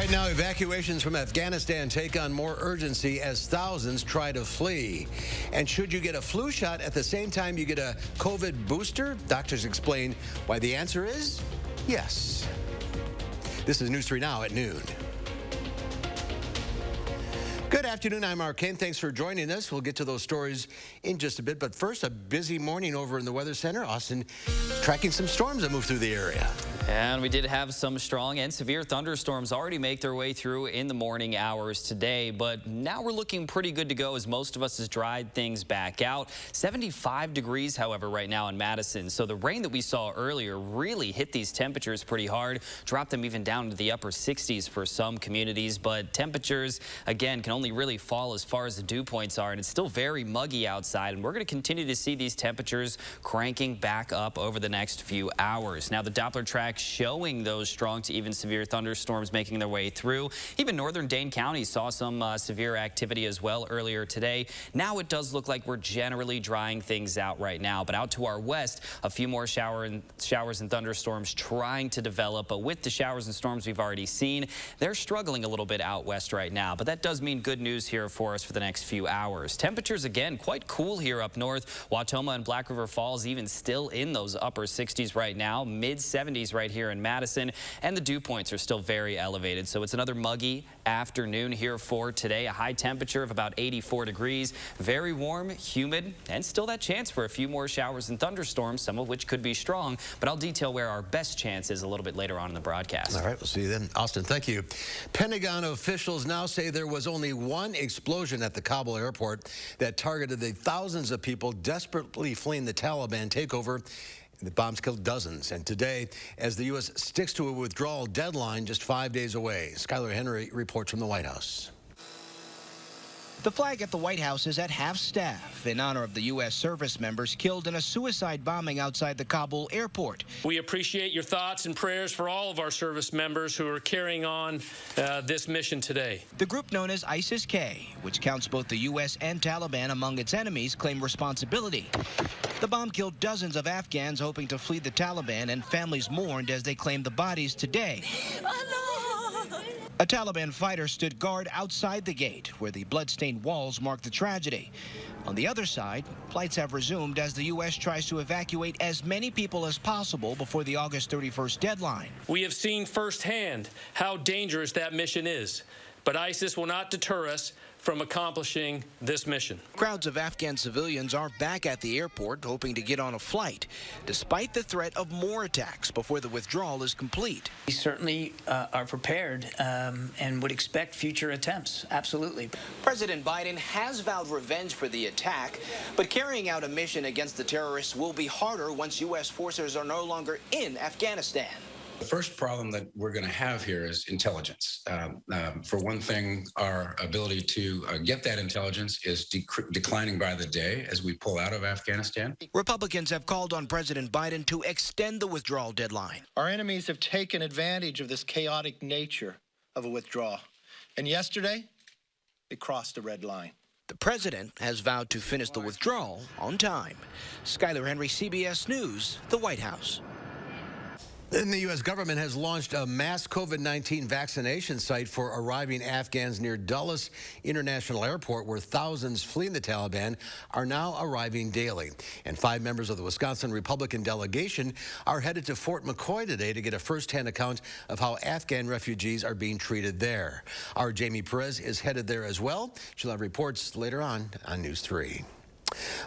Right now, evacuations from Afghanistan take on more urgency as thousands try to flee. And should you get a flu shot at the same time you get a COVID booster? Doctors explain why the answer is yes. This is News 3 Now at noon. Good afternoon, I'm Mark Kane. Thanks for joining us. We'll get to those stories in just a bit. But first, a busy morning over in the Weather Center. Austin tracking some storms that move through the area. And we did have some strong and severe thunderstorms already make their way through in the morning hours today. But now we're looking pretty good to go as most of us has dried things back out. 75 degrees, however, right now in Madison. So the rain that we saw earlier really hit these temperatures pretty hard, dropped them even down to the upper 60s for some communities. But temperatures, again, can only really fall as far as the dew points are. And it's still very muggy outside. And we're going to continue to see these temperatures cranking back up over the next few hours. Now, the Doppler track showing those strong to even severe thunderstorms making their way through. Even northern Dane County saw some severe activity as well earlier today. Now it does look like we're generally drying things out right now, but out to our west, a few more showers and thunderstorms trying to develop. But with the showers and storms we've already seen, they're struggling a little bit out west right now. But that does mean good news here for us for the next few hours. Temperatures, again, quite cool here up north. Watoma and Black River Falls even still in those upper 60s right now, mid 70s right here in Madison, and the dew points are still very elevated. So it's another muggy afternoon here for today. A high temperature of about 84 degrees, very warm, humid, and still that chance for a few more showers and thunderstorms, some of which could be strong. But I'll detail where our best chance is a little bit later on in the broadcast. All right, we'll see you then. Austin, thank you. Pentagon officials now say there was only one explosion at the Kabul airport that targeted the thousands of people desperately fleeing the Taliban takeover. The bombs killed dozens. And today, as the U.S. sticks to a withdrawal deadline just 5 days away, Skylar Henry reports from the White House. The flag at the White House is at half-staff in honor of the U.S. service members killed in a suicide bombing outside the Kabul airport. We appreciate your thoughts and prayers for all of our service members who are carrying on this mission today. The group known as ISIS-K, which counts both the U.S. and Taliban among its enemies, claim responsibility. The bomb killed dozens of Afghans hoping to flee the Taliban, and families mourned as they claimed the bodies today. A Taliban fighter stood guard outside the gate, where the bloodstained walls mark the tragedy. On the other side, flights have resumed as the U.S. tries to evacuate as many people as possible before the August 31st deadline. We have seen firsthand how dangerous that mission is, but ISIS will not deter us from accomplishing this mission. Crowds of Afghan civilians are back at the airport hoping to get on a flight, despite the threat of more attacks before the withdrawal is complete. We certainly are prepared and would expect future attempts, absolutely. President Biden has vowed revenge for the attack, but carrying out a mission against the terrorists will be harder once U.S. forces are no longer in Afghanistan. The first problem that we're going to have here is intelligence. For one thing, our ability to get that intelligence is declining by the day as we pull out of Afghanistan. Republicans have called on President Biden to extend the withdrawal deadline. Our enemies have taken advantage of this chaotic nature of a withdrawal. And yesterday, they crossed a red line. The president has vowed to finish the withdrawal on time. Skylar Henry, CBS News, the White House. And the U.S. government has launched a mass COVID-19 vaccination site for arriving Afghans near Dulles International Airport, where thousands fleeing the Taliban are now arriving daily. And 5 members of the Wisconsin Republican delegation are headed to Fort McCoy today to get a first-hand account of how Afghan refugees are being treated there. Our Jamie Perez is headed there as well. She'll have reports later on News 3.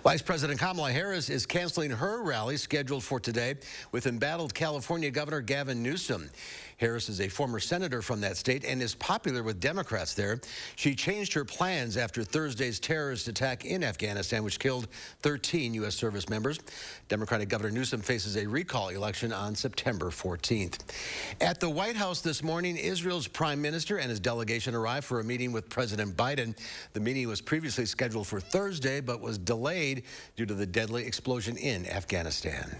Vice President Kamala Harris is canceling her rally scheduled for today with embattled California Governor Gavin Newsom. Harris is a former senator from that state and is popular with Democrats there. She changed her plans after Thursday's terrorist attack in Afghanistan, which killed 13 U.S. service members. Democratic Governor Newsom faces a recall election on September 14th. At the White House this morning, Israel's prime minister and his delegation arrived for a meeting with President Biden. The meeting was previously scheduled for Thursday, but was delayed due to the deadly explosion in Afghanistan.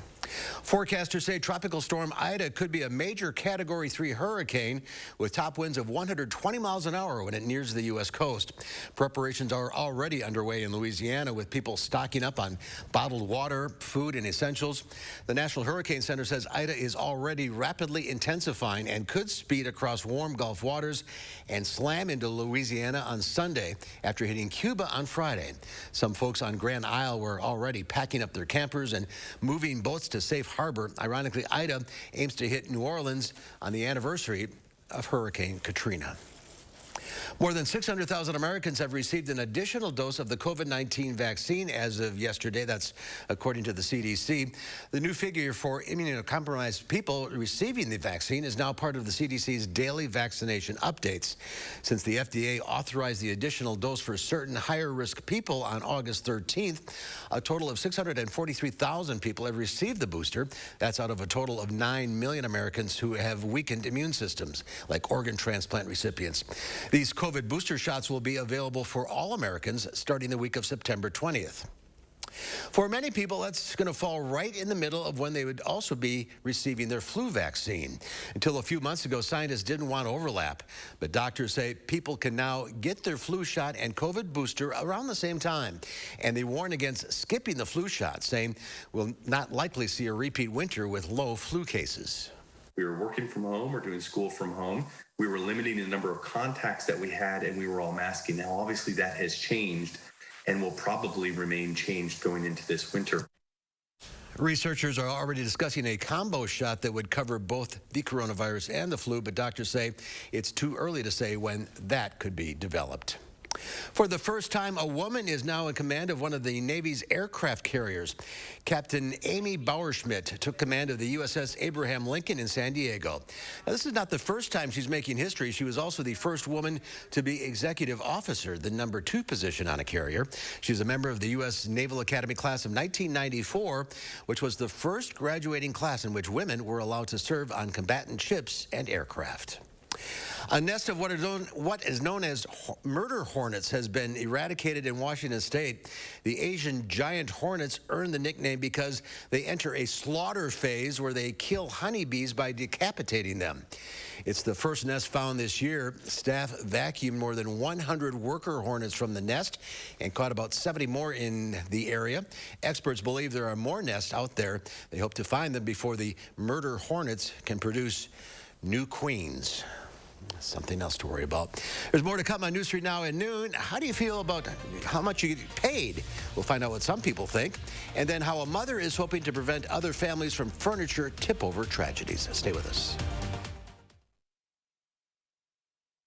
Forecasters say Tropical Storm Ida could be a major Category 3 hurricane with top winds of 120 miles an hour when it nears the U.S. coast. Preparations are already underway in Louisiana with people stocking up on bottled water, food, and essentials. The National Hurricane Center says Ida is already rapidly intensifying and could speed across warm Gulf waters and slam into Louisiana on Sunday after hitting Cuba on Friday. Some folks on Grand Isle were already packing up their campers and moving boats to safe harbor. Ironically, Ida aims to hit New Orleans on the anniversary of Hurricane Katrina. More than 600,000 Americans have received an additional dose of the COVID-19 vaccine as of yesterday. That's according to the CDC. The new figure for immunocompromised people receiving the vaccine is now part of the CDC's daily vaccination updates. Since the FDA authorized the additional dose for certain higher-risk people on August 13th, a total of 643,000 people have received the booster. That's out of a total of 9 million Americans who have weakened immune systems, like organ transplant recipients. These COVID booster shots will be available for all Americans starting the week of September 20th. For many people, that's going to fall right in the middle of when they would also be receiving their flu vaccine. Until a few months ago, scientists didn't want overlap, but doctors say people can now get their flu shot and COVID booster around the same time. And they warn against skipping the flu shot, saying we'll not likely see a repeat winter with low flu cases. We were working from home or doing school from home. We were limiting the number of contacts that we had, and we were all masking. Now, obviously, that has changed and will probably remain changed going into this winter. Researchers are already discussing a combo shot that would cover both the coronavirus and the flu, but doctors say it's too early to say when that could be developed. For the first time, a woman is now in command of one of the Navy's aircraft carriers. Captain Amy Bauerschmidt took command of the USS Abraham Lincoln in San Diego. Now, this is not the first time she's making history. She was also the first woman to be executive officer, the number 2 position on a carrier. She's a member of the U.S. Naval Academy class of 1994, which was the first graduating class in which women were allowed to serve on combatant ships and aircraft. A nest of what is known as murder hornets has been eradicated in Washington state. The Asian giant hornets earned the nickname because they enter a slaughter phase where they kill honeybees by decapitating them. It's the first nest found this year. Staff vacuumed more than 100 worker hornets from the nest and caught about 70 more in the area. Experts believe there are more nests out there. They hope to find them before the murder hornets can produce new queens. Something else to worry about. There's more to come on News Street Now at noon. How do you feel about how much you get paid? We'll find out what some people think. And then how a mother is hoping to prevent other families from furniture tip-over tragedies. Stay with us.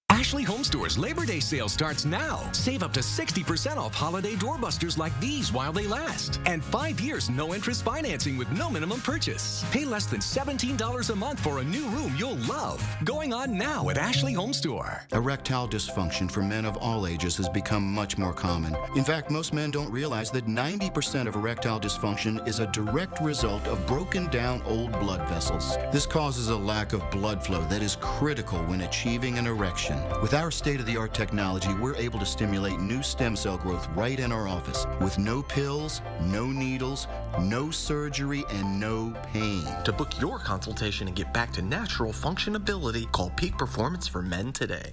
Ashley Home Store's Labor Day sale starts now. Save up to 60% off holiday doorbusters like these while they last. And 5 years no-interest financing with no minimum purchase. Pay less than $17 a month for a new room you'll love. Going on now at Ashley Home Store. Erectile dysfunction for men of all ages has become much more common. In fact, most men don't realize that 90% of erectile dysfunction is a direct result of broken down old blood vessels. This causes a lack of blood flow that is critical when achieving an erection. With our state-of-the-art technology, we're able to stimulate new stem cell growth right in our office with no pills, no needles, no surgery, and no pain. To book your consultation and get back to natural functionability, call Peak Performance for Men today.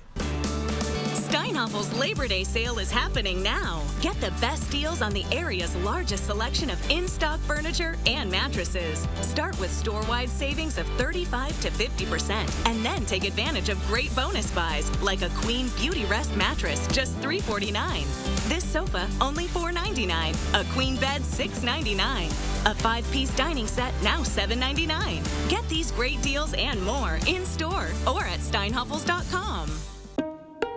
Steinhoffel's Labor Day sale is happening now. Get the best deals on the area's largest selection of in-stock furniture and mattresses. Start with store-wide savings of 35 to 50%, and then take advantage of great bonus buys like a Queen Beauty Rest mattress, just $349. This sofa, only $499. A queen bed, $699. A 5-piece dining set, now $799. Get these great deals and more in-store or at steinhoffels.com.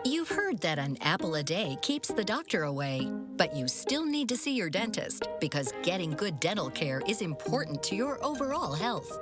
You've heard that an apple a day keeps the doctor away, but you still need to see your dentist because getting good dental care is important to your overall health.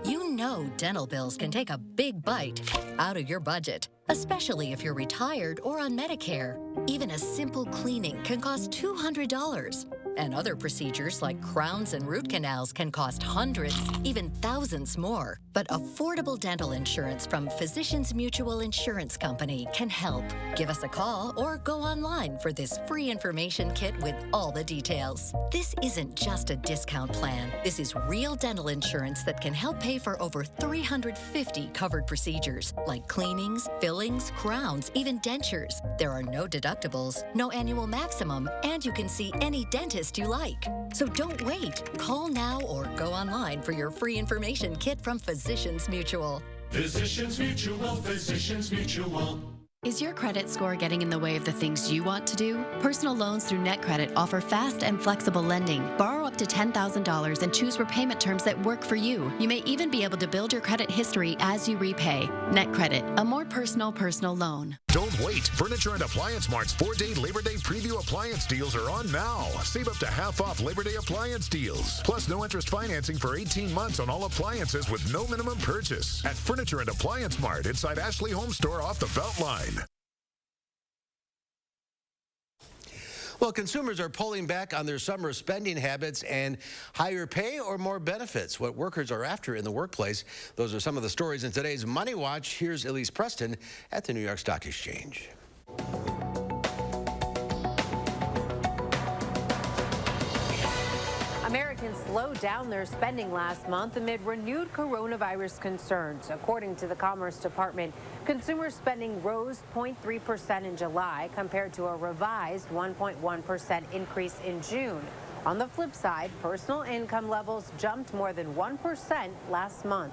You know dental bills can take a big bite out of your budget, especially if you're retired or on Medicare. Even a simple cleaning can cost $200. And other procedures like crowns and root canals can cost hundreds, even thousands more. But affordable dental insurance from Physicians Mutual Insurance Company can help. Give us a call or go online for this free information kit with all the details. This isn't just a discount plan. This is real dental insurance that can help pay for over 350 covered procedures like cleanings, fillings, crowns, even dentures. There are no deductibles, no annual maximum, and you can see any dentist you like. So don't wait. Call now or go online for your free information kit from Physicians Mutual. Physicians Mutual, Physicians Mutual. Is your credit score getting in the way of the things you want to do? Personal loans through NetCredit offer fast and flexible lending. Borrow up to $10,000 and choose repayment terms that work for you. You may even be able to build your credit history as you repay. NetCredit, a more personal loan. Don't wait. Furniture and Appliance Mart's 4-day Labor Day preview appliance deals are on now. Save up to half off Labor Day appliance deals. Plus no interest financing for 18 months on all appliances with no minimum purchase. At Furniture and Appliance Mart inside Ashley Home Store off the Beltline. Well, consumers are pulling back on their summer spending habits and higher pay or more benefits, what workers are after in the workplace. Those are some of the stories in today's Money Watch. Here's Elise Preston at the New York Stock Exchange. Americans slowed down their spending last month amid renewed coronavirus concerns. According to the Commerce Department, consumer spending rose 0.3% in July compared to a revised 1.1% increase in June. On the flip side, personal income levels jumped more than 1% last month.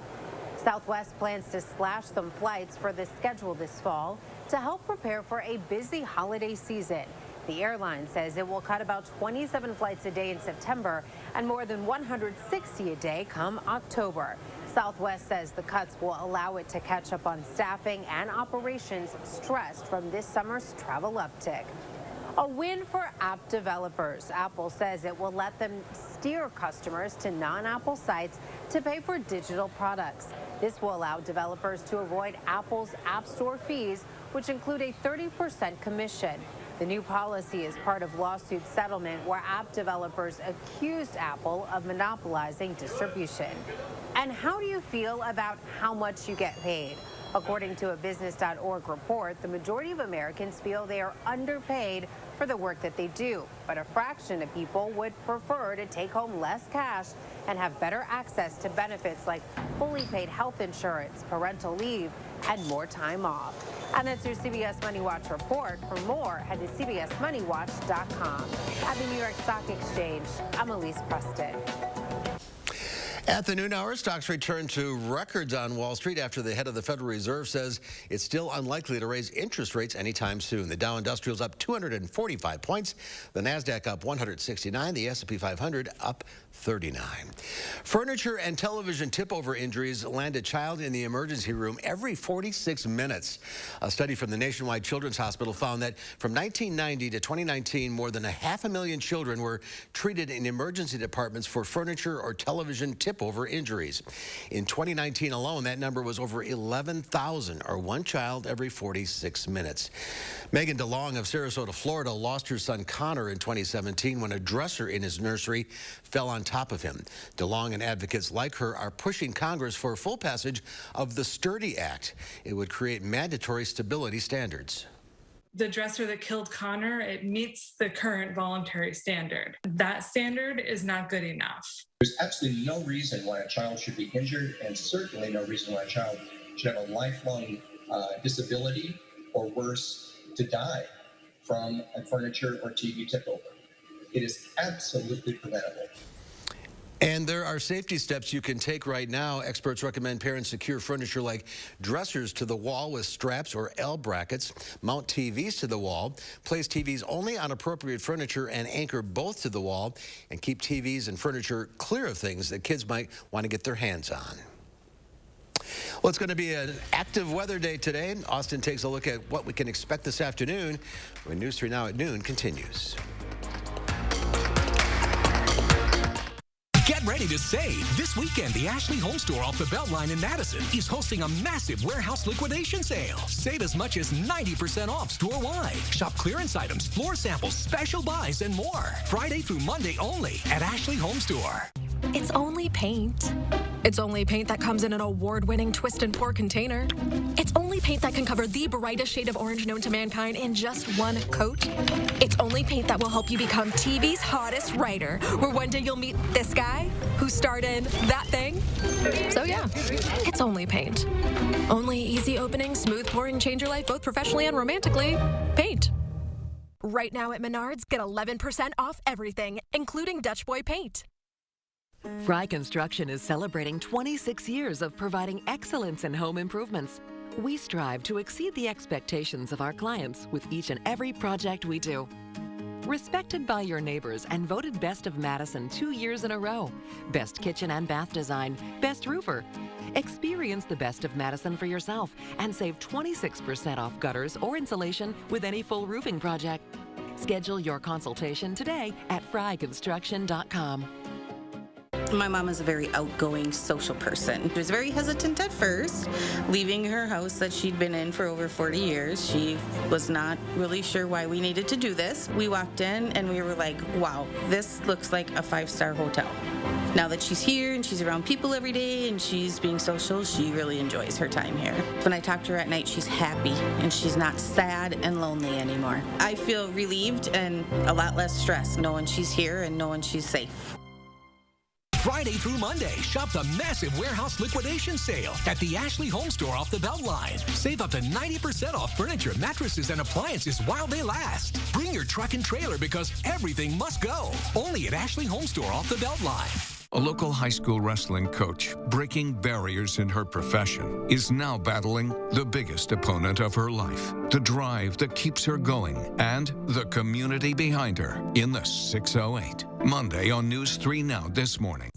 Southwest plans to slash some flights for the schedule this fall to help prepare for a busy holiday season. The airline says it will cut about 27 flights a day in September and more than 160 a day come October. Southwest says the cuts will allow it to catch up on staffing and operations stressed from this summer's travel uptick. A win for app developers. Apple says it will let them steer customers to non-Apple sites to pay for digital products. This will allow developers to avoid Apple's App Store fees, which include a 30% commission. The new policy is part of lawsuit settlement where app developers accused Apple of monopolizing distribution. And how do you feel about how much you get paid? According to a business.org report, the majority of Americans feel they are underpaid for the work that they do, but a fraction of people would prefer to take home less cash and have better access to benefits like fully paid health insurance, parental leave, and more time off. And that's your CBS Money Watch report. For more, head to cbsmoneywatch.com. At the New York Stock Exchange, I'm Elise Preston. At the noon hour, stocks return to records on Wall Street after the head of the Federal Reserve says it's still unlikely to raise interest rates anytime soon. The Dow Industrial's up 245 points, the Nasdaq up 169, the S&P 500 up 39. Furniture and television tip-over injuries land a child in the emergency room every 46 minutes. A study from the Nationwide Children's Hospital found that from 1990 to 2019, more than 500,000 children were treated in emergency departments for furniture or television tip-over injuries. In 2019 alone, that number was over 11,000, or one child every 46 minutes. Megan DeLong of Sarasota, Florida, lost her son Connor in 2017 when a dresser in his nursery fell on top of him. DeLong and advocates like her are pushing Congress for full passage of the STURDY Act. It would create mandatory stability standards. The dresser that killed Connor, it meets the current voluntary standard. That standard is not good enough. There's absolutely no reason why a child should be injured, and certainly no reason why a child should have a lifelong disability, or worse, to die from a furniture or TV tip-over. It is absolutely preventable. And there are safety steps you can take right now. Experts recommend parents secure furniture like dressers to the wall with straps or L brackets, mount TVs to the wall, place TVs only on appropriate furniture and anchor both to the wall, and keep TVs and furniture clear of things that kids might want to get their hands on. Well, it's going to be an active weather day today. Austin takes a look at what we can expect this afternoon when News 3 Now at noon continues. Get ready to save. This weekend, the Ashley Home Store off the Beltline in Madison is hosting a massive warehouse liquidation sale. Save as much as 90% off store-wide. Shop clearance items, floor samples, special buys, and more. Friday through Monday only at Ashley Home Store. It's only paint. It's only paint that comes in an award-winning twist and pour container. It's only paint that can cover the brightest shade of orange known to mankind in just one coat. It's only paint that will help you become TV's hottest writer, where one day you'll meet this guy who starred in that thing. So yeah, it's only paint. Only easy opening, smooth pouring, change your life both professionally and romantically. Paint. Right now at Menards, get 11% off everything, including Dutch Boy paint. Fry Construction is celebrating 26 years of providing excellence in home improvements. We strive to exceed the expectations of our clients with each and every project we do. Respected by your neighbors and voted Best of Madison 2 years in a row. Best kitchen and bath design, best roofer. Experience the Best of Madison for yourself and save 26% off gutters or insulation with any full roofing project. Schedule your consultation today at fryconstruction.com. My mom is a very outgoing, social person. She was very hesitant at first, leaving her house that she'd been in for over 40 years. She was not really sure why we needed to do this. We walked in and we were like, wow, this looks like a 5-star hotel. Now that she's here and she's around people every day and she's being social, she really enjoys her time here. When I talk to her at night, she's happy and she's not sad and lonely anymore. I feel relieved and a lot less stressed knowing she's here and knowing she's safe. Friday through Monday, shop the massive warehouse liquidation sale at the Ashley Home Store off the Beltline. Save up to 90% off furniture, mattresses, and appliances while they last. Bring your truck and trailer because everything must go. Only at Ashley Home Store off the Beltline. A local high school wrestling coach, breaking barriers in her profession, is now battling the biggest opponent of her life. The drive that keeps her going and the community behind her in the 608. Monday on News 3 Now this morning.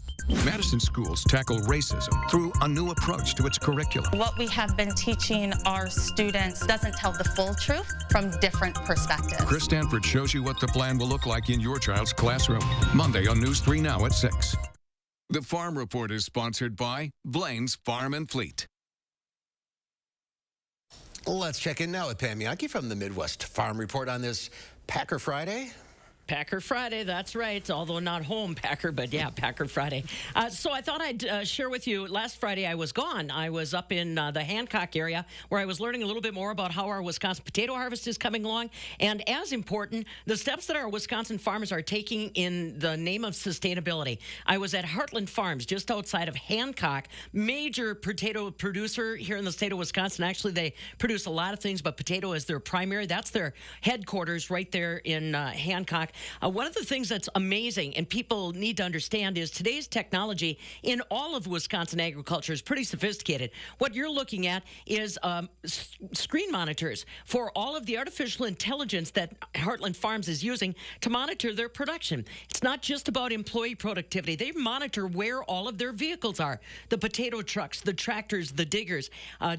Madison schools tackle racism through a new approach to its curriculum. What we have been teaching our students doesn't tell the full truth from different perspectives. Chris Stanford shows you what the plan will look like in your child's classroom. Monday on News 3 Now at 6. The Farm Report is sponsored by Blaine's Farm and Fleet. Let's check in now with Pam Yankee from the Midwest Farm Report on this Packer Friday. Packer Friday, that's right. Although not home Packer, but yeah, Packer Friday. So I thought I'd share with you, last Friday I was gone. I was up in the Hancock area where I was learning a little bit more about how our Wisconsin potato harvest is coming along. And as important, the steps that our Wisconsin farmers are taking in the name of sustainability. I was at Heartland Farms just outside of Hancock, major potato producer here in the state of Wisconsin. Actually, they produce a lot of things, but potato is their primary. That's their headquarters right there in Hancock. One of the things that's amazing and people need to understand is today's technology in all of Wisconsin agriculture is pretty sophisticated. What you're looking at is screen monitors for all of the artificial intelligence that Heartland Farms is using to monitor their production. It's not just about employee productivity. They monitor where all of their vehicles are, the potato trucks, the tractors, the diggers.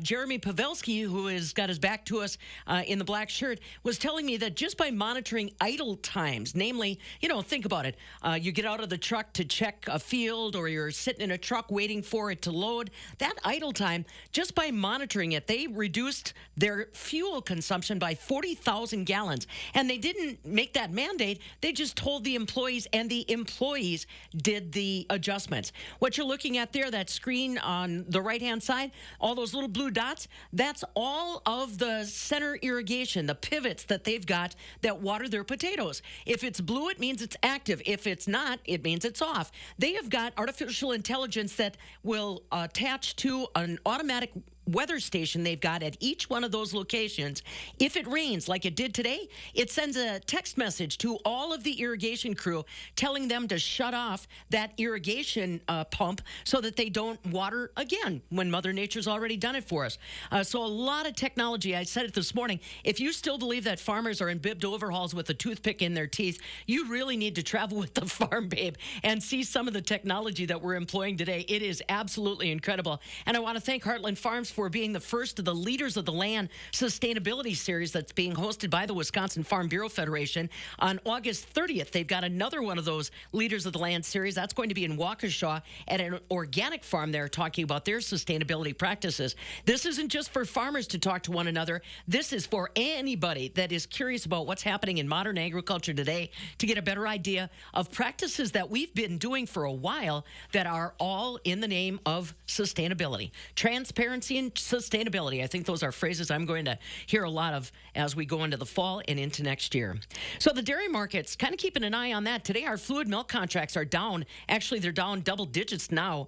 Jeremy Pavelski, who has got his back to us in the black shirt, was telling me that just by monitoring idle times, namely, think about it. You get out of the truck to check a field or you're sitting in a truck waiting for it to load. That idle time, just by monitoring it, they reduced their fuel consumption by 40,000 gallons. And they didn't make that mandate. They just told the employees, and the employees did the adjustments. What you're looking at there, that screen on the right-hand side, all those little blue dots, that's all of the center irrigation, the pivots that they've got that water their potatoes. If it's blue, it means it's active. If it's not, it means it's off. They have got artificial intelligence that will attach to an automatic weather station they've got at each one of those locations. If it rains like it did today, it sends a text message to all of the irrigation crew telling them to shut off that irrigation pump so that they don't water again when Mother Nature's already done it for us. So a lot of technology. I said it this morning. If you still believe that farmers are in bibbed overhauls with a toothpick in their teeth, you really need to travel with the Farm Babe and see some of the technology that we're employing today. It is absolutely incredible. And I want to thank Heartland Farms for we're being the first of the Leaders of the Land Sustainability Series that's being hosted by the Wisconsin Farm Bureau Federation. On August 30th, they've got another one of those Leaders of the Land series. That's going to be in Waukesha at an organic farm there, talking about their sustainability practices. This isn't just for farmers to talk to one another. This is for anybody that is curious about what's happening in modern agriculture today to get a better idea of practices that we've been doing for a while that are all in the name of sustainability. Transparency and sustainability. I think those are phrases I'm going to hear a lot of as we go into the fall and into next year. So the dairy markets, kind of keeping an eye on that. Today, our fluid milk contracts are down. Actually, they're down double digits now.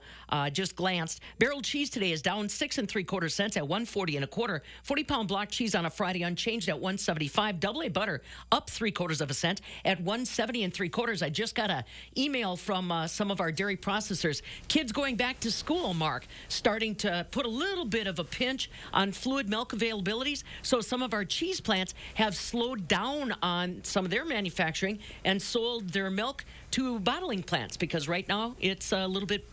Just glanced. Barrel cheese today is down 6 3/4 cents at 140 1/4. 40-pound block cheese on a Friday unchanged at 175. Double A butter up 3/4 cent at 170 3/4. I just got an email from some of our dairy processors. Kids going back to school, Mark, starting to put a little bit of a pinch on fluid milk availabilities. So some of our cheese plants have slowed down on some of their manufacturing and sold their milk to bottling plants because right now it's a little bit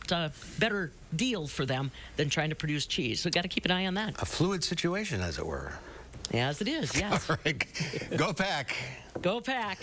better deal for them than trying to produce cheese. So got to keep an eye on that. A fluid situation, as it were. As it is, yes. All right. Go Pack. Go Pack.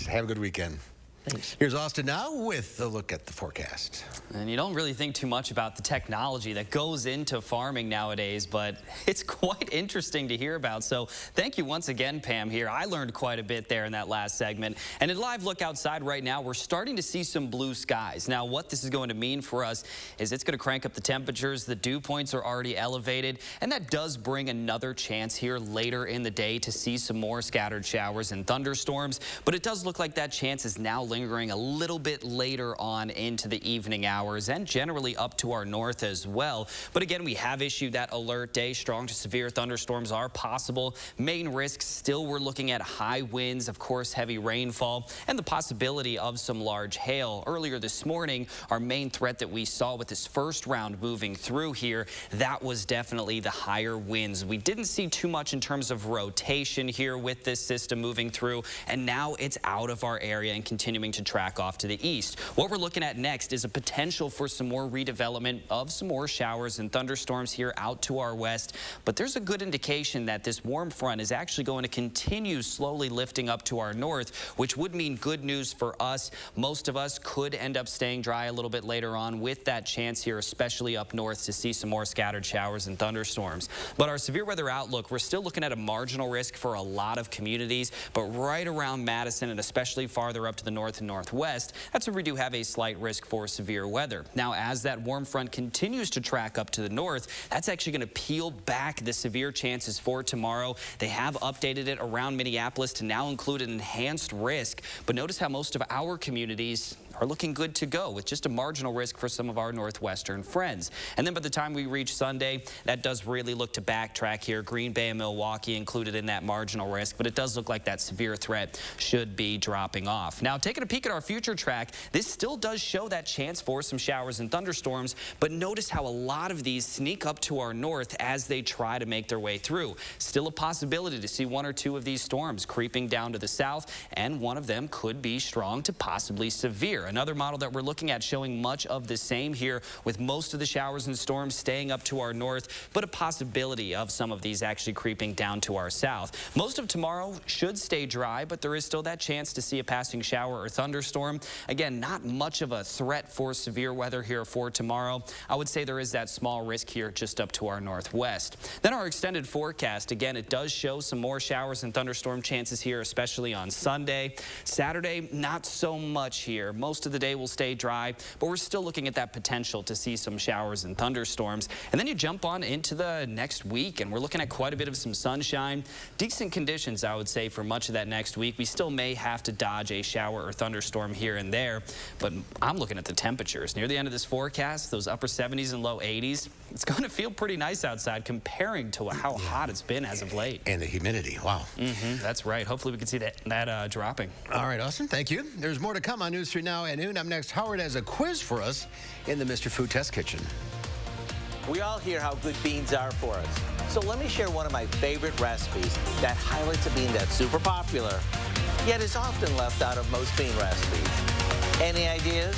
Have a good weekend. Thanks. Here's Austin now with a look at the forecast. And you don't really think too much about the technology that goes into farming nowadays, but it's quite interesting to hear about. So thank you once again, Pam, here. I learned quite a bit there in that last segment. And in a live look outside right now, we're starting to see some blue skies. Now, what this is going to mean for us is it's going to crank up the temperatures. The dew points are already elevated, and that does bring another chance here later in the day to see some more scattered showers and thunderstorms. But it does look like that chance is now lingering a little bit later on into the evening hours and generally up to our north as well. But again, we have issued that alert day. Strong to severe thunderstorms are possible. Main risks still, we're looking at high winds, of course, heavy rainfall, and the possibility of some large hail. Earlier this morning, our main threat that we saw with this first round moving through here, that was definitely the higher winds. We didn't see too much in terms of rotation here with this system moving through, and now it's out of our area and continuing to track off to the east. What we're looking at next is a potential for some more redevelopment of some more showers and thunderstorms here out to our west. But there's a good indication that this warm front is actually going to continue slowly lifting up to our north, which would mean good news for us. Most of us could end up staying dry a little bit later on with that chance here, especially up north, to see some more scattered showers and thunderstorms. But our severe weather outlook, we're still looking at a marginal risk for a lot of communities, but right around Madison and especially farther up to the north and northwest, that's where we do have a slight risk for severe weather. Now, as that warm front continues to track up to the north, that's actually going to peel back the severe chances for tomorrow. They have updated it around Minneapolis to now include an enhanced risk, but notice how most of our communities are looking good to go with just a marginal risk for some of our northwestern friends. And then by the time we reach Sunday, that does really look to backtrack here. Green Bay and Milwaukee included in that marginal risk, but it does look like that severe threat should be dropping off. Now, taking a peek at our future track, this still does show that chance for some showers and thunderstorms, but notice how a lot of these sneak up to our north as they try to make their way through. Still a possibility to see one or two of these storms creeping down to the south, and one of them could be strong to possibly severe. Another model that we're looking at showing much of the same here, with most of the showers and storms staying up to our north, but a possibility of some of these actually creeping down to our south. Most of tomorrow should stay dry, but there is still that chance to see a passing shower or thunderstorm. Again, not much of a threat for severe weather here for tomorrow. I would say there is that small risk here just up to our northwest. Then our extended forecast, again, it does show some more showers and thunderstorm chances here, especially on Sunday. Saturday, not so much here. Most of the day will stay dry, but we're still looking at that potential to see some showers and thunderstorms. And then you jump on into the next week, and we're looking at quite a bit of some sunshine. Decent conditions, I would say, for much of that next week. We still may have to dodge a shower or thunderstorm here and there, but I'm looking at the temperatures. Near the end of this forecast, those upper 70s and low 80s, it's going to feel pretty nice outside comparing to how hot it's been as of late. And the humidity, wow. That's right. Hopefully we can see that dropping. All right, Austin, thank you. There's more to come on News 3 Now at noon. Up next, Howard has a quiz for us in the Mr. Food Test Kitchen. We all hear how good beans are for us. So let me share one of my favorite recipes that highlights a bean that's super popular, yet is often left out of most bean recipes. Any ideas?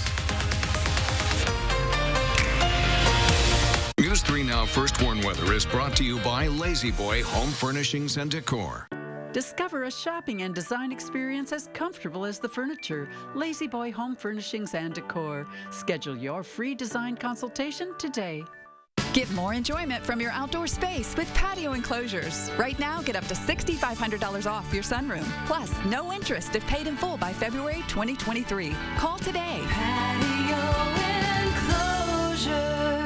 News 3 Factory Now First Warn Weather is brought to you by Lazy Boy Home Furnishings and Decor. Discover a shopping and design experience as comfortable as the furniture. Lazy Boy Home Furnishings and Decor. Schedule your free design consultation today. Get more enjoyment from your outdoor space with patio enclosures. Right now, get up to $6,500 off your sunroom. Plus, no interest if paid in full by February 2023. Call today. Patio enclosures.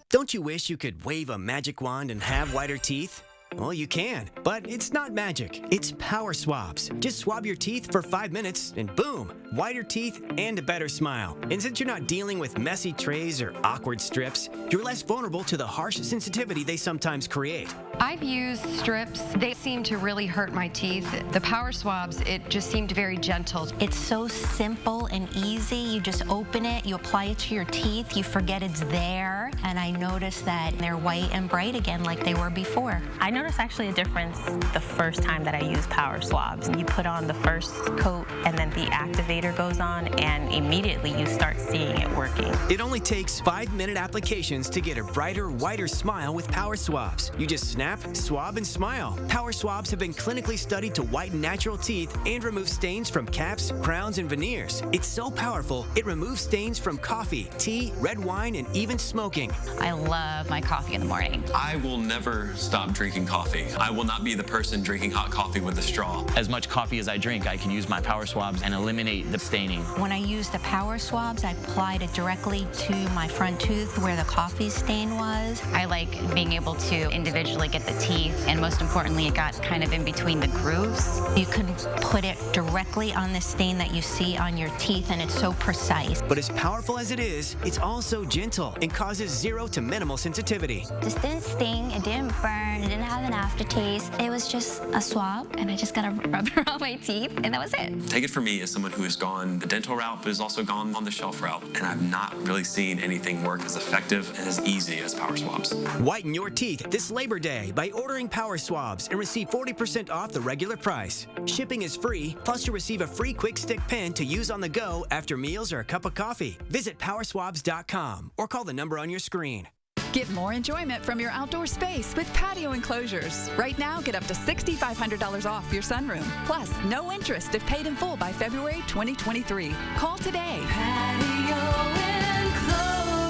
Don't you wish you could wave a magic wand and have whiter teeth? Well, you can, but it's not magic. It's power swabs. Just swab your teeth for 5 minutes and boom, whiter teeth and a better smile. And since you're not dealing with messy trays or awkward strips, you're less vulnerable to the harsh sensitivity they sometimes create. I've used strips. They seem to really hurt my teeth. The power swabs, it just seemed very gentle. It's so simple and easy. You just open it, you apply it to your teeth, you forget it's there, and I noticed that they're white and bright again like they were before. I noticed actually a difference the first time that I used power swabs. You put on the first coat and then the activator goes on and immediately you start seeing it working. It only takes 5-minute applications to get a brighter, whiter smile with power swabs. You just snap, swab, and smile. Power swabs have been clinically studied to whiten natural teeth and remove stains from caps, crowns, and veneers. It's so powerful, it removes stains from coffee, tea, red wine, and even smoking. I love my coffee in the morning. I will never stop drinking coffee. I will not be the person drinking hot coffee with a straw. As much coffee as I drink, I can use my power swabs and eliminate the staining. When I use the power swabs, I applied it directly to my front tooth where the coffee stain was. I like being able to individually get the teeth, and most importantly, it got kind of in between the grooves. You can put it directly on the stain that you see on your teeth, and it's so precise. But as powerful as it is, it's also gentle and causes 0 to minimal sensitivity. This didn't sting, it didn't burn, it didn't have an aftertaste. It was just a swab, and I just got to rub it on my teeth, and that was it. Take it from me as someone who has gone the dental route, but has also gone on the shelf route, and I've not really seen anything work as effective and as easy as power swabs. Whiten your teeth this Labor Day by ordering power swabs and receive 40% off the regular price. Shipping is free, plus you'll receive a free quick stick pen to use on the go after meals or a cup of coffee. Visit powerswabs.com or call the number on your screen. Get more enjoyment from your outdoor space with patio enclosures. Right now, get up to $6,500 off your sunroom. Plus, no interest if paid in full by February 2023. Call today. Patio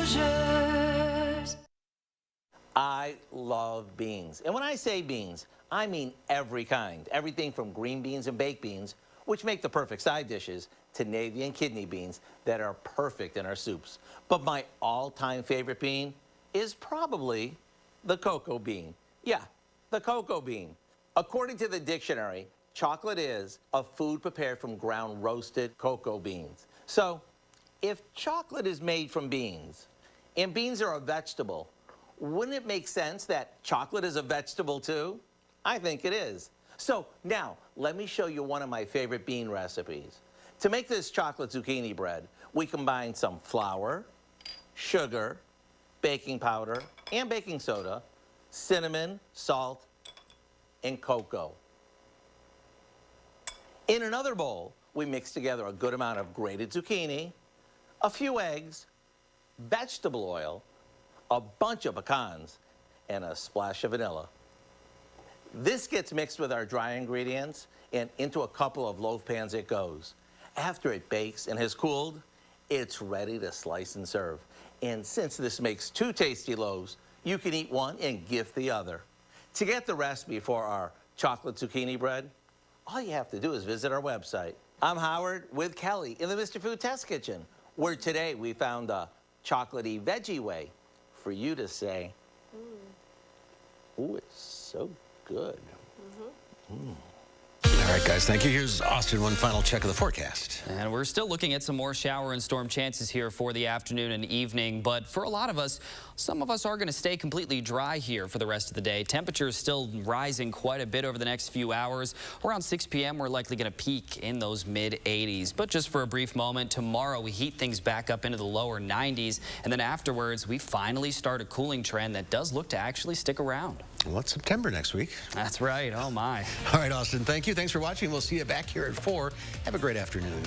enclosures. I love beans. And when I say beans, I mean every kind. Everything from green beans and baked beans, which make the perfect side dishes, to navy and kidney beans that are perfect in our soups. But my all-time favorite bean is probably the cocoa bean. Yeah, the cocoa bean. According to the dictionary, chocolate is a food prepared from ground roasted cocoa beans. So, if chocolate is made from beans, and beans are a vegetable, wouldn't it make sense that chocolate is a vegetable too? I think it is. So now, let me show you one of my favorite bean recipes. To make this chocolate zucchini bread, we combine some flour, sugar, baking powder, and baking soda, cinnamon, salt, and cocoa. In another bowl, we mix together a good amount of grated zucchini, a few eggs, vegetable oil, a bunch of pecans, and a splash of vanilla. This gets mixed with our dry ingredients, and into a couple of loaf pans it goes. After it bakes and has cooled, it's ready to slice and serve. And since this makes 2 tasty loaves, you can eat one and gift the other. To get the recipe for our chocolate zucchini bread, all you have to do is visit our website. I'm Howard with Kelly in the Mr. Food Test Kitchen, where today we found a chocolatey veggie way for you to say, ooh, it's so good. All right, guys, thank you. Here's Austin, one final check of the forecast. And we're still looking at some more shower and storm chances here for the afternoon and evening. But for a lot of us, some of us are going to stay completely dry here for the rest of the day. Temperatures still rising quite a bit over the next few hours. Around 6 p.m., we're likely going to peak in those mid-80s. But just for a brief moment, tomorrow we heat things back up into the lower 90s. And then afterwards, we finally start a cooling trend that does look to actually stick around. Well, it's September next week. That's right. Oh, my. All right, Austin, thank you. Thanks for watching. We'll see you back here at 4. Have a great afternoon.